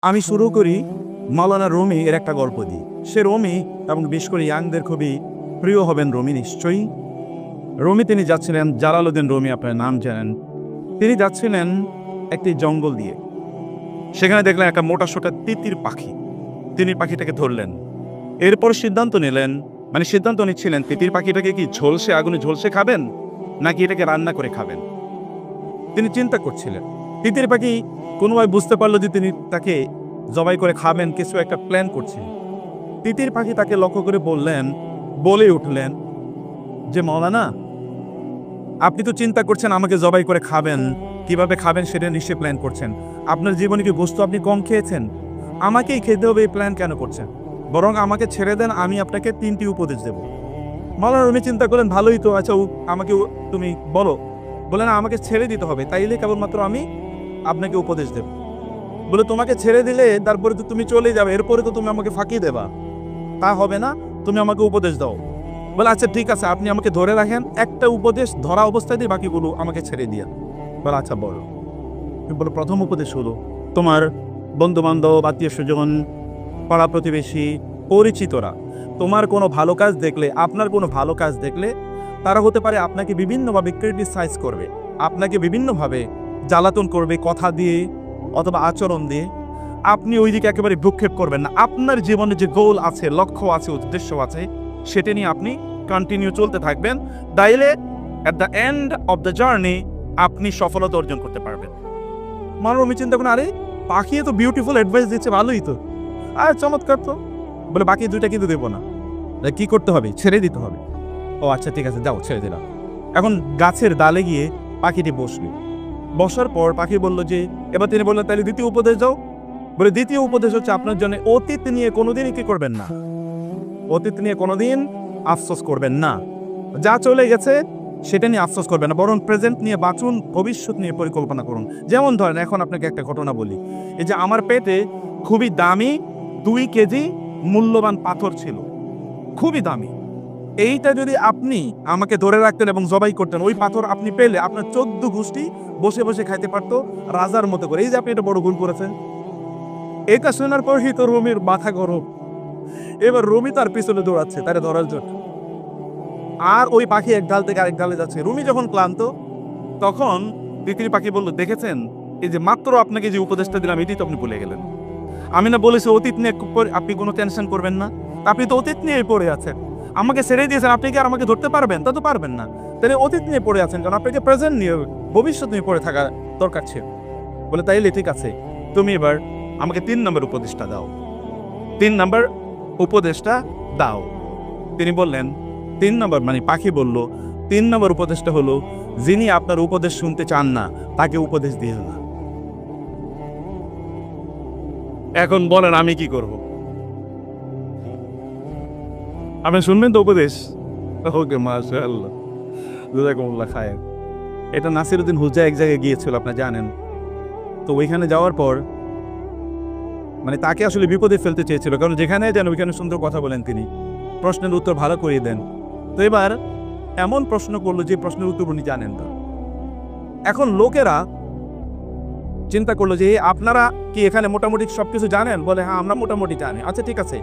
আমি শুরু করি মাওলানা রুমি এর একটা গল্প দিই। সে রুমি এবং বিশেষ করে ইয়াংদের খুবই প্রিয় হবেন রুমি নিশ্চয়ই। রুমি তিনি যাচ্ছিলেন, জালালউদ্দিন রুমি আপনার নাম জানেন। তিনি যাচ্ছিলেন একটি জঙ্গল দিয়ে। সেখানে দেখলেন একটা মোটা সোটা তিতির পাখি। তিনি পাখিটাকে ধরলেন। এরপর সিদ্ধান্ত নিলেন, মানে সিদ্ধান্ত নিচ্ছিলেন তিতির পাখিটাকে কি ঝলসে আগুনে ঝলসে খাবেন নাকি এটাকে রান্না করে খাবেন। তিনি চিন্তা করছিলেন। তিতির পাখি কোনোভাবে বুঝতে পারলো যে তিনি তাকে জবাই করে খাবেন, কিছু একটা প্ল্যান করছে। তিতির পাখি তাকে লক্ষ্য করে বলে উঠলেন যে মাওলানা, আপনি তো চিন্তা করছেন আমাকে জবাই করে খাবেন, কিভাবে খাবেন সেটা নিশ্চয়ই প্ল্যান করছেন। আপনার জীবনে কি বস্তু আপনি কম খেয়েছেন? আমাকেই খেতে হবে এই প্ল্যান কেন করছেন? বরং আমাকে ছেড়ে দেন, আমি আপনাকে 3টি উপদেশ দেব। মাওলানা রুমি চিন্তা করলেন, ভালোই তো, আচ্ছা আমাকে তুমি বলো। বলে না, আমাকে ছেড়ে দিতে হবে, তাইলে কেবলমাত্র আমি আপনাকে উপদেশ দেব। বলে তোমাকে ছেড়ে দিলে তারপরে তো তুমি চলে যাবে, এরপরে তো তুমি আমাকে ফাঁকি দেবা, তা হবে না, তুমি আমাকে উপদেশ দাও। বলে আচ্ছা ঠিক আছে, আপনি আমাকে ধরে রাখেন, একটা উপদেশ ধরা অবস্থায় দিয়ে বাকিগুলো আমাকে ছেড়ে দিয়া। বলে আচ্ছা বলো। বলে প্রথম উপদেশ হলো, তোমার বন্ধু বান্ধব, আত্মীয় স্বজন, পাড়া প্রতিবেশী, পরিচিতরা তোমার কোনো ভালো কাজ দেখলে, আপনার কোনো ভালো কাজ দেখলে তারা হতে পারে আপনাকে বিভিন্নভাবে ক্রিটিসাইজ করবে, আপনাকে বিভিন্নভাবে জ্বালাতন করবে, কথা দিয়ে অথবা আচরণ দিয়ে। আপনি ওই দিকে একেবারে ভ্রুক্ষেপ করবেন না। আপনার জীবনে যে গোল আছে, লক্ষ্য আছে, উদ্দেশ্য আছে, সেটা নিয়ে আপনি কন্টিনিউ চলতে থাকবেন। তাইলে at the end of the journey আপনি সফলতা অর্জন করতে পারবেন। মানুষ আমি চিন্তা করেন, আরে পাখি তো বিউটিফুল অ্যাডভাইস দিচ্ছে, ভালোই তো, আর চমৎকার তো। বলে বাকি দুইটা কিন্তু দেবো না, কি করতে হবে? ছেড়ে দিতে হবে। ও আচ্ছা ঠিক আছে, যাও ছেড়ে দিলাম। এখন গাছের ডালে গিয়ে পাখিটি বসলো। বসার পর পাখি বলল যে, এবার তিনি বললেন তাহলে দ্বিতীয় উপদেশ দাও। বলে দ্বিতীয় উপদেশ হচ্ছে আপনার জন্য অতীত নিয়ে কোনোদিনই কি করবেন না, অতীত নিয়ে কোনোদিন আফসোস করবেন না। যা চলে গেছে সেটা নিয়ে আফসোস করবেন না, বরং প্রেজেন্ট নিয়ে বাঁচুন, ভবিষ্যৎ নিয়ে পরিকল্পনা করুন। যেমন ধরেন, এখন আপনাকে একটা ঘটনা বলি। এই যে আমার পেটে খুবই দামি 2 কেজি মূল্যবান পাথর ছিল, খুবই দামি। এইটা যদি আপনি আমাকে ধরে রাখতেন এবং জবাই করতেন, ওই পাথর আপনি পেলে আপনার 14 গোষ্ঠী বসে বসে খাইতে পারতো রাজার মতো করে। এই যে আপনি এটা বড় ভুল করেছেন। এটা শোনার পরই তো রুমির মাথা গরম। এবার রুমি তার পিছনে দৌড়াচ্ছে তারে ধরার জন্য, আর ওই পাখি এক ডাল থেকে আরেক ডালে যাচ্ছে। রুমি যখন ক্লান্ত, তখন তিতির পাখি বলল, দেখেছেন এই যে মাত্র আপনাকে যে উপদেশটা দিলাম এটি তো আপনি ভুলে গেলেন। আমি না বলেছি অতীত নিয়ে আপনি কোনো টেনশন করবেন না? আপনি তো অতীত নিয়ে পড়ে আছেন, আমাকে ছেড়ে দিয়েছেন, আপনি কি আর আমাকে ধরতে পারবেন? তা তো পারবেন না। তাহলে অতীত নিয়ে পড়ে আছেন, কারণ আপনাকে প্রেজেন্ট নিয়ে, ভবিষ্যৎ নিয়ে পড়ে থাকা দরকার ছিল। বলে তাইলে ঠিক আছে, তুমি এবার আমাকে 3 নম্বর উপদেশটা দাও, 3 নম্বর উপদেশটা দাও। তিনি বললেন 3 নম্বর, মানে পাখি বলল 3 নম্বর উপদেশটা হলো, যিনি আপনার উপদেশ শুনতে চান না তাকে উপদেশ দিও না। এখন বলেন আমি কি করব? আপনি শুনবেন তো উপদেশ? ওকে, মাশাআল্লাহ, জাযাকুমুল্লাহ খায়ের। এটা নাসিরউদ্দিন হুজা এক জায়গায় গিয়েছিল, আপনারা জানেন তো। ওইখানে যাওয়ার পর মানে তাকে আসলে বিপদে ফেলতে চেয়েছিল, কারণ যেখানে যান ওইখানে সুন্দর কথা বলেন তিনি, প্রশ্নের উত্তর ভালো করিয়ে দেন। তো এবার এমন প্রশ্ন করলো যে প্রশ্নের উত্তর উনি জানেন না। এখন লোকেরা চিন্তা করলো যে আপনারা কি এখানে মোটামুটি সবকিছু জানেন? বলে হ্যাঁ, আমরা মোটামুটি জানি। আচ্ছা ঠিক আছে,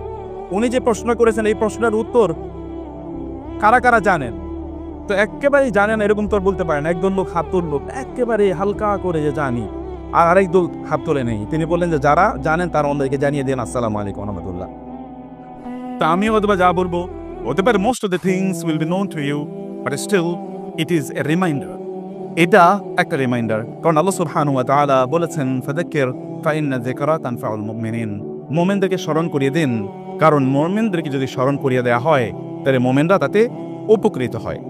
উনি যে প্রশ্ন করেছেন এই প্রশ্নের উত্তর কারা কারা জানেন? তো একেবারেই জানেন এরকম তো বলতে পারেন। একদল লোক হাত তুললো একেবারে হালকা করে যে জানি, আর আরেক দল হাত তোলে নেই। তিনি বললেন যে যারা জানেন তারা ওনাদেরকে জানিয়ে দেন, আসসালামু আলাইকুম রহমতুল্লাহ। তা আমি হয়তো যা বলবো হতে পারে most of the things will be known to you, but still it is a reminder. এটা একটা রিমাইন্ডার, কারণ আল্লাহ সুবহানাহু ওয়া তাআলা বলেছেন, ফাযাক্কির ফাইন্না যিকরা তানফাউল মুমিনিন। মুমিনদেরকে স্মরণ করিয়ে দিন, কারণ মুমিনদেরকে যদি স্মরণ করিয়ে দেওয়া হয় তাহলে মুমিনরা তাতে উপকৃত হয়।